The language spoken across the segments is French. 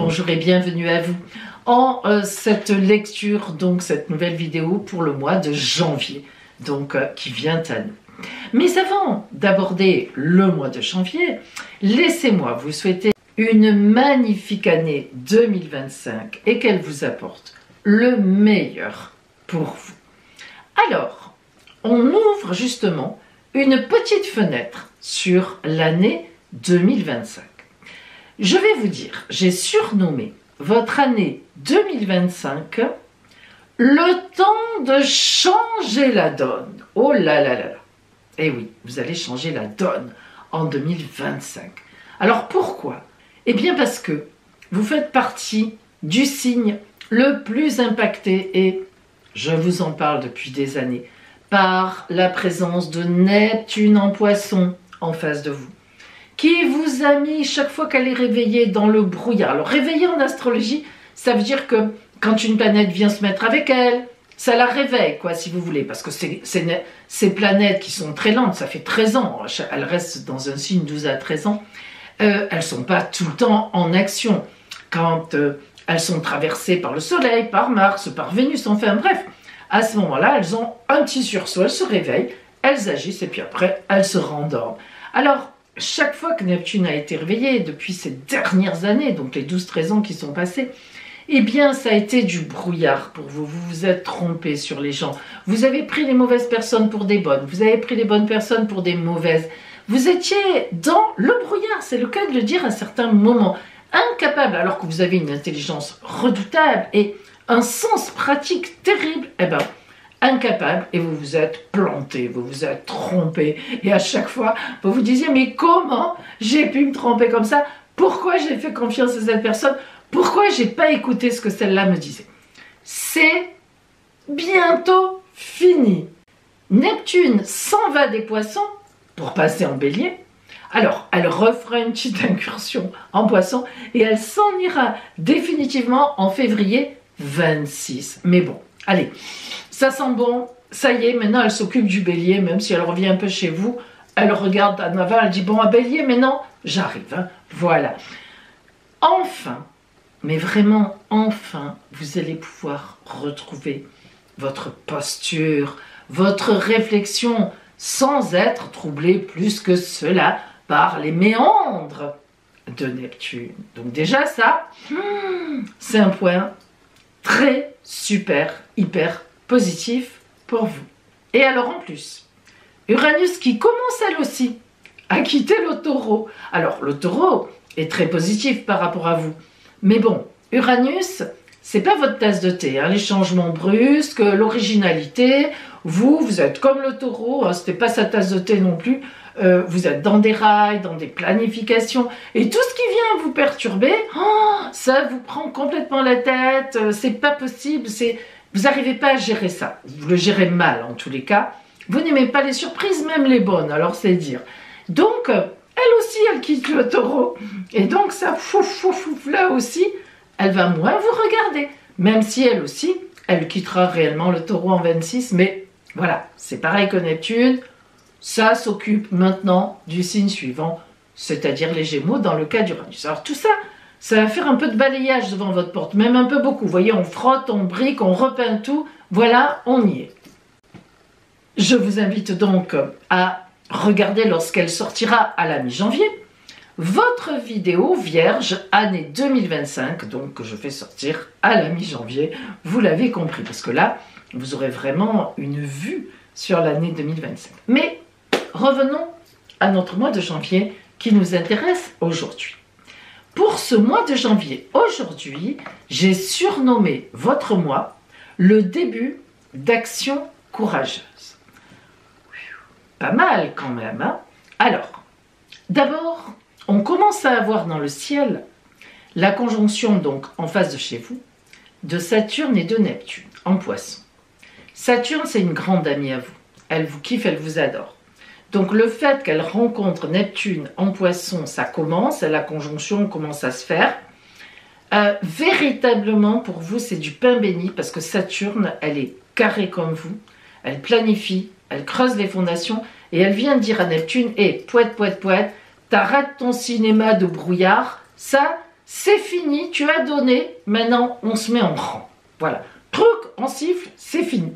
bonjour et bienvenue à vous en cette lecture, donc cette nouvelle vidéo pour le mois de janvier, donc qui vient à nous. Mais avant d'aborder le mois de janvier, laissez-moi vous souhaiter une magnifique année 2025 et qu'elle vous apporte le meilleur pour vous. Alors, on ouvre justement une petite fenêtre sur l'année 2025. Je vais vous dire, j'ai surnommé votre année 2025 le temps de changer la donne. Oh là là là là. Eh oui, vous allez changer la donne en 2025. Alors pourquoi? Eh bien parce que vous faites partie du signe le plus impacté et je vous en parle depuis des années par la présence de Neptune en Poisson en face de vous, qui vous a mis chaque fois qu'elle est réveillée dans le brouillard. Alors réveillée en astrologie, ça veut dire que quand une planète vient se mettre avec elle, ça la réveille, quoi, si vous voulez, parce que ces planètes qui sont très lentes, ça fait 13 ans, elles restent dans un signe 12 à 13 ans, elles ne sont pas tout le temps en action. Quand elles sont traversées par le Soleil, par Mars, par Vénus, enfin bref, à ce moment-là, elles ont un petit sursaut, elles se réveillent, elles agissent et puis après, elles se rendorment. Alors, chaque fois que Neptune a été réveillée depuis ces dernières années, donc les 12-13 ans qui sont passés, eh bien ça a été du brouillard pour vous. Vous vous êtes trompé sur les gens. Vous avez pris les mauvaises personnes pour des bonnes. Vous avez pris les bonnes personnes pour des mauvaises. Vous étiez dans le brouillard, c'est le cas de le dire à certains moments. Incapable, alors que vous avez une intelligence redoutable et un sens pratique terrible, eh bien, incapable, et vous vous êtes planté, vous vous êtes trompé, et à chaque fois, vous vous disiez, mais comment j'ai pu me tromper comme ça? Pourquoi j'ai fait confiance à cette personne? Pourquoi j'ai pas écouté ce que celle-là me disait? C'est bientôt fini. Neptune s'en va des Poissons pour passer en Bélier. Alors, elle refera une petite incursion en Poisson et elle s'en ira définitivement en février 26. Mais bon, allez, ça sent bon, ça y est, maintenant elle s'occupe du Bélier, même si elle revient un peu chez vous, elle regarde à Nava, elle dit, bon, à Bélier, maintenant, j'arrive, hein, voilà. Enfin, mais vraiment, enfin, vous allez pouvoir retrouver votre posture, votre réflexion, sans être troublé plus que cela par les méandres de Neptune. Donc déjà ça, c'est un point très, super, hyper positif pour vous. Et alors en plus, Uranus qui commence elle aussi à quitter le Taureau. Alors le Taureau est très positif par rapport à vous. Mais bon, Uranus, c'est pas votre tasse de thé, hein, les changements brusques, l'originalité. Vous êtes comme le Taureau, hein, c'était pas sa tasse de thé non plus. Vous êtes dans des rails, dans des planifications, et tout ce qui vient vous perturber, ça vous prend complètement la tête, c'est pas possible, vous n'arrivez pas à gérer ça. Vous le gérez mal en tous les cas. Vous n'aimez pas les surprises, même les bonnes, alors c'est dire. Donc, elle aussi, elle quitte le Taureau, et donc ça, là aussi, elle va moins vous regarder, même si elle aussi, elle quittera réellement le Taureau en 26, mais voilà, c'est pareil que Neptune, ça s'occupe maintenant du signe suivant, c'est-à-dire les Gémeaux dans le cas d'Uranus. Alors tout ça, ça va faire un peu de balayage devant votre porte, même un peu beaucoup. Vous voyez, on frotte, on brique, on repeint tout, voilà, on y est. Je vous invite donc à regarder lorsqu'elle sortira à la mi-janvier, votre vidéo vierge année 2025, donc que je fais sortir à la mi-janvier, vous l'avez compris, parce que là, vous aurez vraiment une vue sur l'année 2025. Mais revenons à notre mois de janvier qui nous intéresse aujourd'hui. Pour ce mois de janvier, aujourd'hui, j'ai surnommé votre mois le début d'actions courageuses. Pas mal quand même, hein? Alors, d'abord, on commence à avoir dans le ciel la conjonction, donc en face de chez vous, de Saturne et de Neptune en Poisson. Saturne, c'est une grande amie à vous. Elle vous kiffe, elle vous adore. Donc le fait qu'elle rencontre Neptune en Poisson, ça commence, la conjonction commence à se faire. Véritablement, pour vous, c'est du pain béni parce que Saturne, elle est carrée comme vous. Elle planifie, elle creuse les fondations et elle vient dire à Neptune, poète, t'arrêtes ton cinéma de brouillard, ça, c'est fini, tu as donné, maintenant on se met en rang. Voilà, truc, on siffle, c'est fini.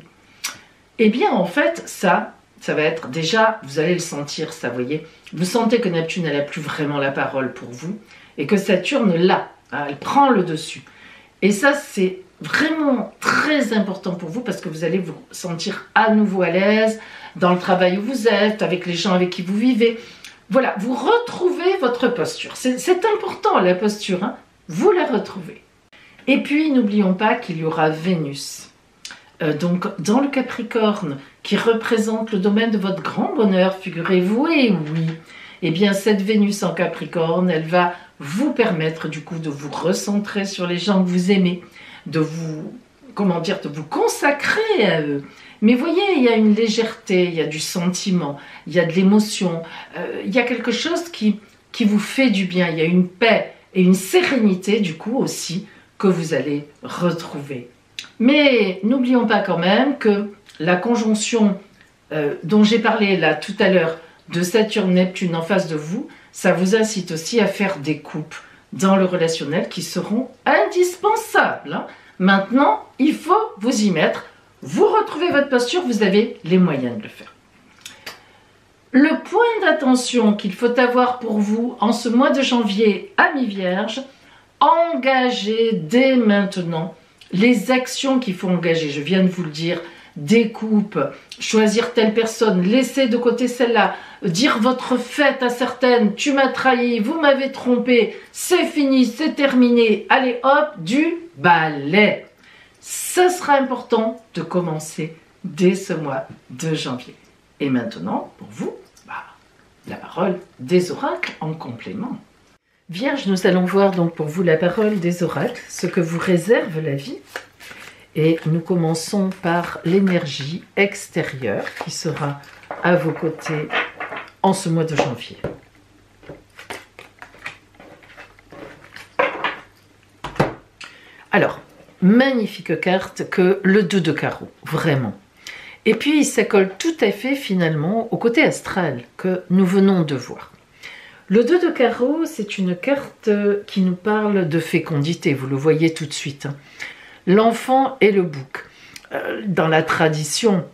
Eh bien en fait, ça va être déjà, vous allez le sentir, ça, vous voyez. Vous sentez que Neptune, elle n'a plus vraiment la parole pour vous et que Saturne l'a, hein, elle prend le dessus. Et ça, c'est vraiment très important pour vous parce que vous allez vous sentir à nouveau à l'aise dans le travail où vous êtes, avec les gens avec qui vous vivez. Voilà, vous retrouvez votre posture. C'est important, la posture, hein, vous la retrouvez. Et puis, n'oublions pas qu'il y aura Vénus. Donc, dans le Capricorne, qui représente le domaine de votre grand bonheur, figurez-vous, et oui, eh bien, cette Vénus en Capricorne, elle va vous permettre, du coup, de vous recentrer sur les gens que vous aimez, de vous, comment dire, de vous consacrer à eux. Mais voyez, il y a une légèreté, il y a du sentiment, il y a de l'émotion, il y a quelque chose qui vous fait du bien, il y a une paix et une sérénité, du coup, aussi, que vous allez retrouver. Mais n'oublions pas quand même que la conjonction dont j'ai parlé là tout à l'heure de Saturne-Neptune en face de vous, ça vous incite aussi à faire des coupes dans le relationnel qui seront indispensables. Hein. Maintenant, il faut vous y mettre. Vous retrouvez votre posture, vous avez les moyens de le faire. Le point d'attention qu'il faut avoir pour vous en ce mois de janvier à mi-vierge, engagez dès maintenant les actions qu'il faut engager. Je viens de vous le dire, des coupes, choisir telle personne, laisser de côté celle-là, dire votre fait à certaines, tu m'as trahi, vous m'avez trompé, c'est fini, c'est terminé, allez hop, du balai. Ce sera important de commencer dès ce mois de janvier. Et maintenant, pour vous, la parole des oracles en complément. Vierge, nous allons voir donc pour vous la parole des oracles, ce que vous réserve la vie. Et nous commençons par l'énergie extérieure qui sera à vos côtés en ce mois de janvier. Alors, magnifique carte que le 2 de carreau, vraiment. Et puis, ça colle tout à fait finalement au côté astral que nous venons de voir. Le 2 de carreau, c'est une carte qui nous parle de fécondité, vous le voyez tout de suite. L'enfant et le bouc. Dans la tradition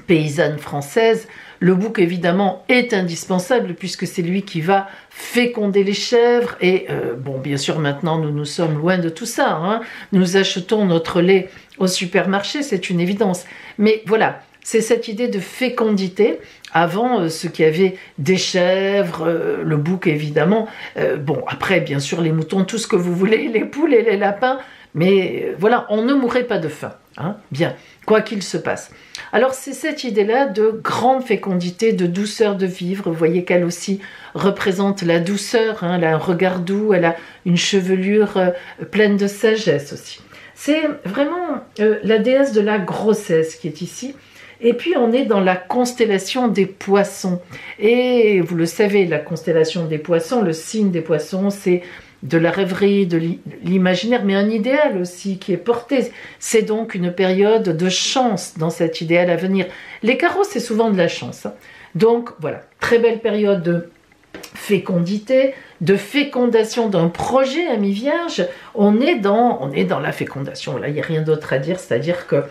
paysanne française, le bouc évidemment est indispensable puisque c'est lui qui va féconder les chèvres et bon, bien sûr maintenant nous sommes loin de tout ça, hein. Nous achetons notre lait au supermarché, c'est une évidence, mais voilà, c'est cette idée de fécondité. Avant, ceux qui avaient des chèvres, le bouc évidemment, bon après bien sûr les moutons, tout ce que vous voulez, les poules et les lapins, mais voilà, on ne mourrait pas de faim, hein, bien, quoi qu'il se passe. Alors c'est cette idée-là de grande fécondité, de douceur de vivre. Vous voyez qu'elle aussi représente la douceur, hein, elle a un regard doux, elle a une chevelure pleine de sagesse aussi. C'est vraiment la déesse de la grossesse qui est ici. Et puis on est dans la constellation des poissons. Et vous le savez, la constellation des poissons, le signe des poissons, c'est de la rêverie, de l'imaginaire, mais un idéal aussi qui est porté. C'est donc une période de chance dans cet idéal à venir. Les carreaux, c'est souvent de la chance. Hein. Donc voilà, très belle période de fécondité, de fécondation d'un projet à mi-vierge. On est dans la fécondation. Là, il n'y a rien d'autre à dire, c'est-à-dire que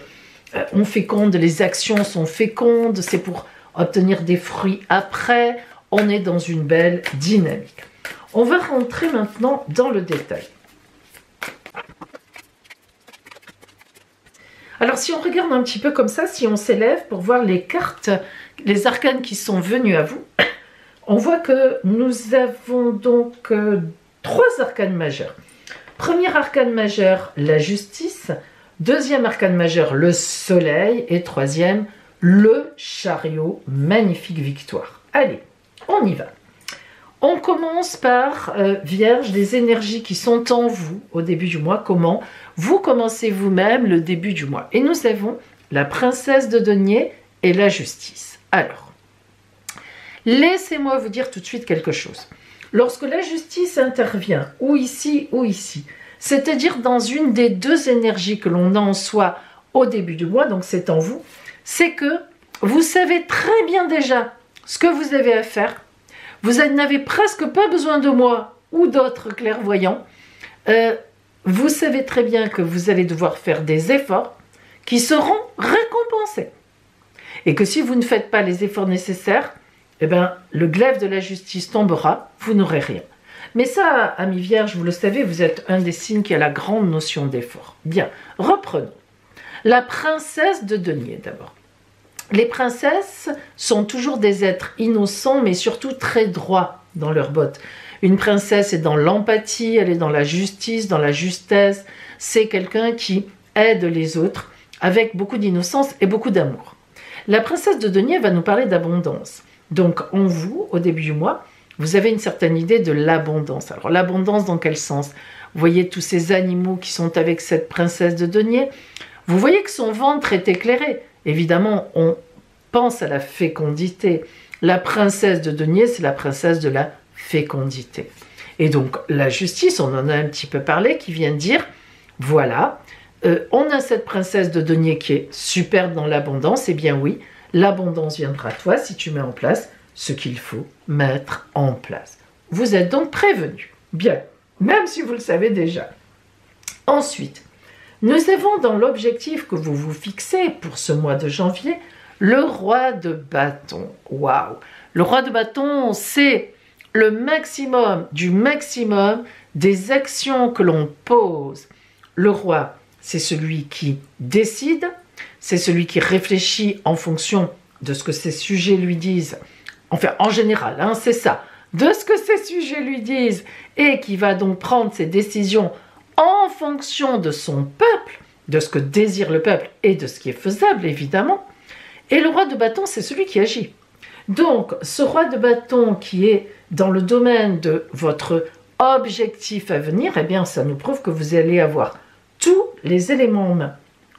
on féconde, les actions sont fécondes, c'est pour obtenir des fruits après. On est dans une belle dynamique. On va rentrer maintenant dans le détail. Alors si on regarde un petit peu comme ça, si on s'élève pour voir les cartes, les arcanes qui sont venus à vous, on voit que nous avons donc 3 arcanes majeures. Premier arcane majeur, la justice. Deuxième arcane majeur, le soleil. Et troisième, le chariot. Magnifique victoire. Allez, on y va. On commence par Vierge, les énergies qui sont en vous au début du mois. Comment vous commencez vous-même le début du mois. Et nous avons la princesse de denier et la justice. Alors, laissez-moi vous dire tout de suite quelque chose. Lorsque la justice intervient, ou ici, c'est-à-dire dans une des 2 énergies que l'on a en soi au début du mois, donc c'est en vous, c'est que vous savez très bien déjà ce que vous avez à faire. Vous n'avez presque pas besoin de moi ou d'autres clairvoyants. Vous savez très bien que vous allez devoir faire des efforts qui seront récompensés. Et que si vous ne faites pas les efforts nécessaires, eh bien, le glaive de la justice tombera, vous n'aurez rien. Mais ça, amis vierges, vous le savez, vous êtes un des signes qui a la grande notion d'effort. Bien, reprenons. La princesse de denier, d'abord. Les princesses sont toujours des êtres innocents, mais surtout très droits dans leurs bottes. Une princesse est dans l'empathie, elle est dans la justice, dans la justesse. C'est quelqu'un qui aide les autres avec beaucoup d'innocence et beaucoup d'amour. La princesse de denier va nous parler d'abondance. Donc, en vous, au début du mois, vous avez une certaine idée de l'abondance. Alors, l'abondance dans quel sens? Vous voyez tous ces animaux qui sont avec cette princesse de denier. Vous voyez que son ventre est éclairé. Évidemment, on pense à la fécondité. La princesse de denier, c'est la princesse de la fécondité. Et donc, la justice, on en a un petit peu parlé, qui vient dire, voilà, on a cette princesse de denier qui est superbe dans l'abondance. Eh bien oui, l'abondance viendra à toi si tu mets en place ce qu'il faut mettre en place. Vous êtes donc prévenus. Bien, même si vous le savez déjà. Ensuite, nous avons dans l'objectif que vous vous fixez pour ce mois de janvier, le roi de bâton. Waouh! Le roi de bâton, c'est le maximum du maximum des actions que l'on pose. Le roi, c'est celui qui décide, c'est celui qui réfléchit en fonction de ce que ses sujets lui disent. Enfin, en général, hein, c'est ça. De ce que ses sujets lui disent et qui va donc prendre ses décisions en fonction de son peuple, de ce que désire le peuple et de ce qui est faisable, évidemment. Et le roi de bâton, c'est celui qui agit. Donc, ce roi de bâton qui est dans le domaine de votre objectif à venir, eh bien, ça nous prouve que vous allez avoir tous les éléments en main.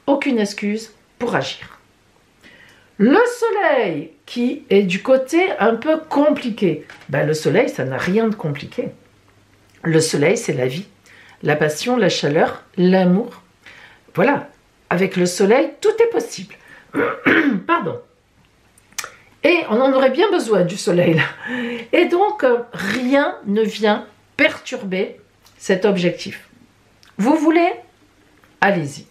Aucune excuse pour agir. Le soleil, qui est du côté un peu compliqué. Ben, le soleil, ça n'a rien de compliqué. Le soleil, c'est la vie, la passion, la chaleur, l'amour. Voilà, avec le soleil, tout est possible. Pardon. Et on en aurait bien besoin du soleil, là. Et donc, rien ne vient perturber cet objectif. Vous voulez? Allez-y.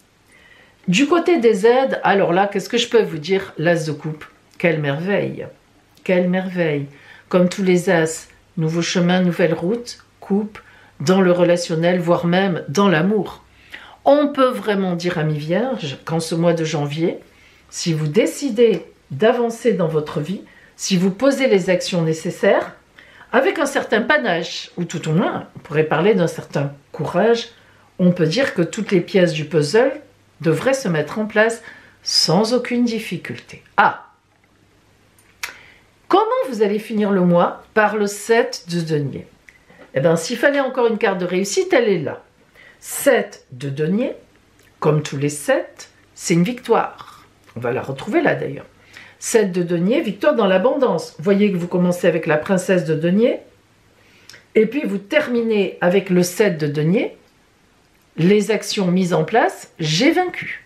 Du côté des aides, alors là, qu'est-ce que je peux vous dire? L'as de coupe. Quelle merveille! Quelle merveille! Comme tous les as, nouveau chemin, nouvelle route, coupe, dans le relationnel, voire même dans l'amour. On peut vraiment dire, amis vierges, qu'en ce mois de janvier, si vous décidez d'avancer dans votre vie, si vous posez les actions nécessaires, avec un certain panache, ou tout au moins, on pourrait parler d'un certain courage, on peut dire que toutes les pièces du puzzle devraient se mettre en place sans aucune difficulté. Ah! Comment vous allez finir le mois? Par le 7 de denier. Eh bien, s'il fallait encore une carte de réussite, elle est là. 7 de denier, comme tous les 7, c'est une victoire. On va la retrouver là d'ailleurs. 7 de denier, victoire dans l'abondance. Vous voyez que vous commencez avec la princesse de denier, et puis vous terminez avec le 7 de denier, les actions mises en place, j'ai vaincu.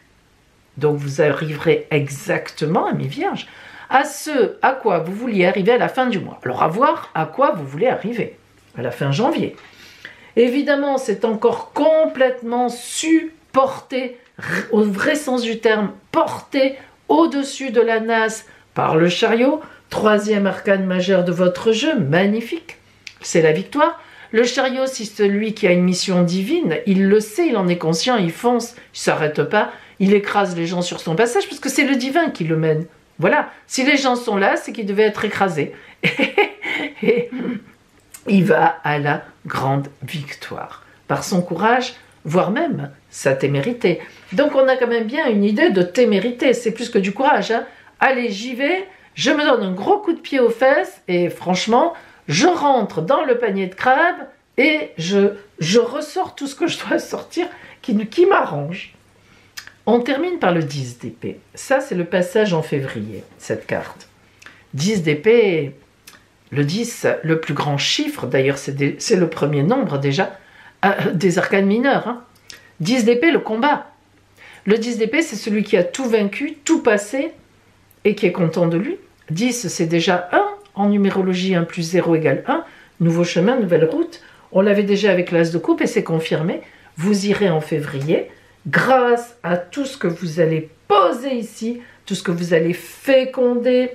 Donc vous arriverez exactement, amis vierges, à ce à quoi vous vouliez arriver à la fin du mois. Alors à voir à quoi vous voulez arriver, à la fin janvier. Évidemment, c'est encore complètement supporté, au vrai sens du terme, porté au-dessus de la nasse par le chariot, troisième arcane majeur de votre jeu, magnifique, c'est la victoire. Le chariot, c'est celui qui a une mission divine, il le sait, il en est conscient, il fonce, il ne s'arrête pas, il écrase les gens sur son passage, parce que c'est le divin qui le mène. Voilà, si les gens sont là, c'est qu'ils devaient être écrasés. Et il va à la grande victoire, par son courage, voire même sa témérité. Donc on a quand même bien une idée de témérité, c'est plus que du courage. Hein. Allez, j'y vais, je me donne un gros coup de pied aux fesses, et franchement, je rentre dans le panier de crabes, et je ressors tout ce que je dois sortir, qui m'arrange. On termine par le 10 d'épée. Ça, c'est le passage en février, cette carte. 10 d'épée, le 10, le plus grand chiffre, d'ailleurs c'est le premier nombre déjà, des arcanes mineurs. Hein. 10 d'épée, le combat. Le 10 d'épée, c'est celui qui a tout vaincu, tout passé, et qui est content de lui. 10, c'est déjà 1, en numérologie 1 plus 0 égale 1, nouveau chemin, nouvelle route. On l'avait déjà avec l'as de coupe et c'est confirmé. Vous irez en février grâce à tout ce que vous allez poser ici, tout ce que vous allez féconder,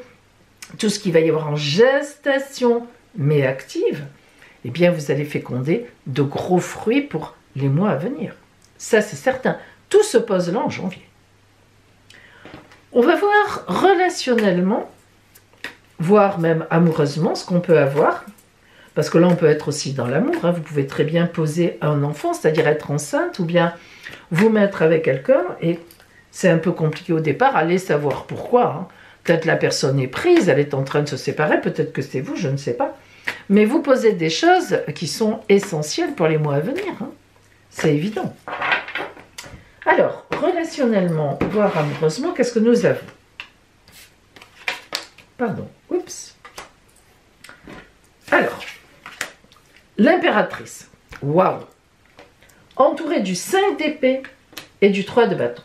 tout ce qu'il va y avoir en gestation, mais active. Eh bien, vous allez féconder de gros fruits pour les mois à venir. Ça, c'est certain. Tout se pose là en janvier. On va voir relationnellement, voire même amoureusement, ce qu'on peut avoir. Parce que là, on peut être aussi dans l'amour. Hein. Vous pouvez très bien poser un enfant, c'est-à-dire être enceinte, ou bien vous mettre avec quelqu'un. Et c'est un peu compliqué au départ. Allez savoir pourquoi. Hein. Peut-être la personne est prise, elle est en train de se séparer. Peut-être que c'est vous, je ne sais pas. Mais vous posez des choses qui sont essentielles pour les mois à venir. Hein. C'est évident. Alors, relationnellement, voire amoureusement, qu'est-ce que nous avons? Pardon, oups. Alors, l'impératrice, waouh, entourée du 5 d'épée et du 3 de bâton.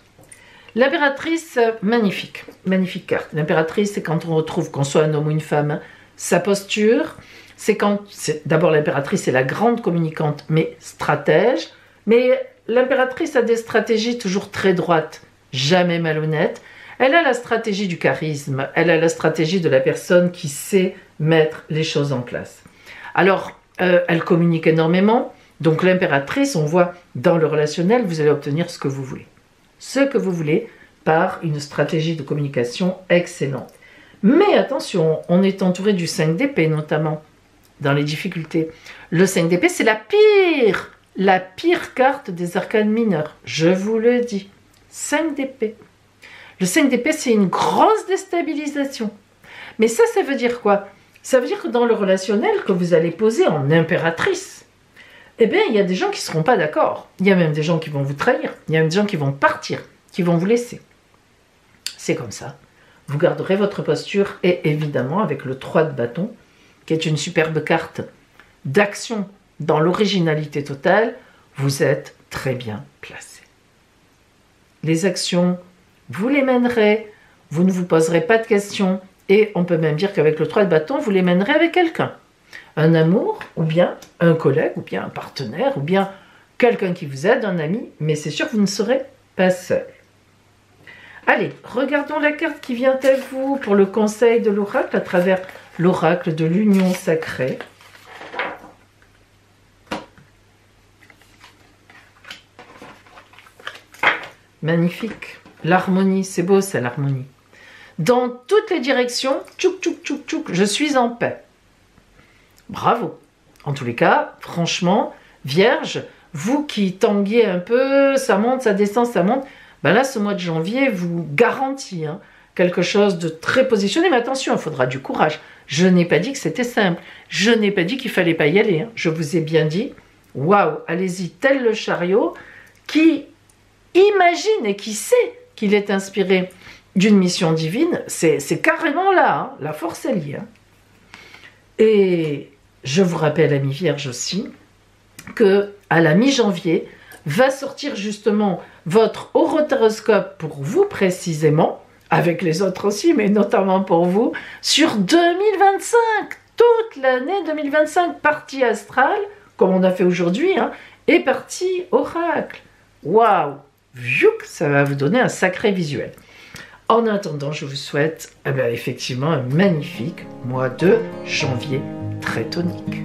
L'impératrice, magnifique, magnifique carte. L'impératrice, c'est quand on retrouve, qu'on soit un homme ou une femme, hein, sa posture, c'est quand, d'abord l'impératrice est la grande communicante, mais stratège, mais l'impératrice a des stratégies toujours très droites, jamais malhonnêtes. Elle a la stratégie du charisme, elle a la stratégie de la personne qui sait mettre les choses en place. Alors, elle communique énormément, donc l'impératrice, on voit dans le relationnel, vous allez obtenir ce que vous voulez. Ce que vous voulez par une stratégie de communication excellente. Mais attention, on est entouré du 5 d'épée notamment, dans les difficultés. Le 5 d'épée, c'est la pire carte des arcanes mineurs, je vous le dis. 5 d'épée. Le 5 d'épée, c'est une grosse déstabilisation. Mais ça veut dire quoi? Ça veut dire que dans le relationnel que vous allez poser en impératrice, eh bien, il y a des gens qui ne seront pas d'accord. Il y a même des gens qui vont vous trahir. Il y a même des gens qui vont partir, qui vont vous laisser. C'est comme ça. Vous garderez votre posture et évidemment, avec le 3 de bâton, qui est une superbe carte d'action dans l'originalité totale, vous êtes très bien placé. Les actions, vous les mènerez, vous ne vous poserez pas de questions, et on peut même dire qu'avec le 3 de bâton, vous les mènerez avec quelqu'un. Un amour, ou bien un collègue, ou bien un partenaire, ou bien quelqu'un qui vous aide, un ami, mais c'est sûr que vous ne serez pas seul. Allez, regardons la carte qui vient à vous pour le conseil de l'oracle à travers l'oracle de l'union sacrée. Magnifique. L'harmonie, c'est beau ça, l'harmonie. Dans toutes les directions, tchouk, tchouk, tchouk, tchouk, je suis en paix. Bravo. En tous les cas, franchement, Vierge, vous qui tanguez un peu, ça monte, ça descend, ça monte, ben là, ce mois de janvier vous garantit quelque chose de très positionné. Mais attention, il faudra du courage. Je n'ai pas dit que c'était simple. Je n'ai pas dit qu'il ne fallait pas y aller. Je vous ai bien dit, waouh, allez-y, tel le chariot qui imagine et qui sait qu'il est inspiré d'une mission divine. C'est carrément là, la force est liée. Et je vous rappelle, amis Vierges aussi, que à la mi-janvier va sortir justement votre horoscope pour vous précisément, avec les autres aussi, mais notamment pour vous, sur 2025, toute l'année 2025, partie astrale, comme on a fait aujourd'hui, et partie oracle. Waouh, ça va vous donner un sacré visuel. En attendant, je vous souhaite effectivement un magnifique mois de janvier très tonique.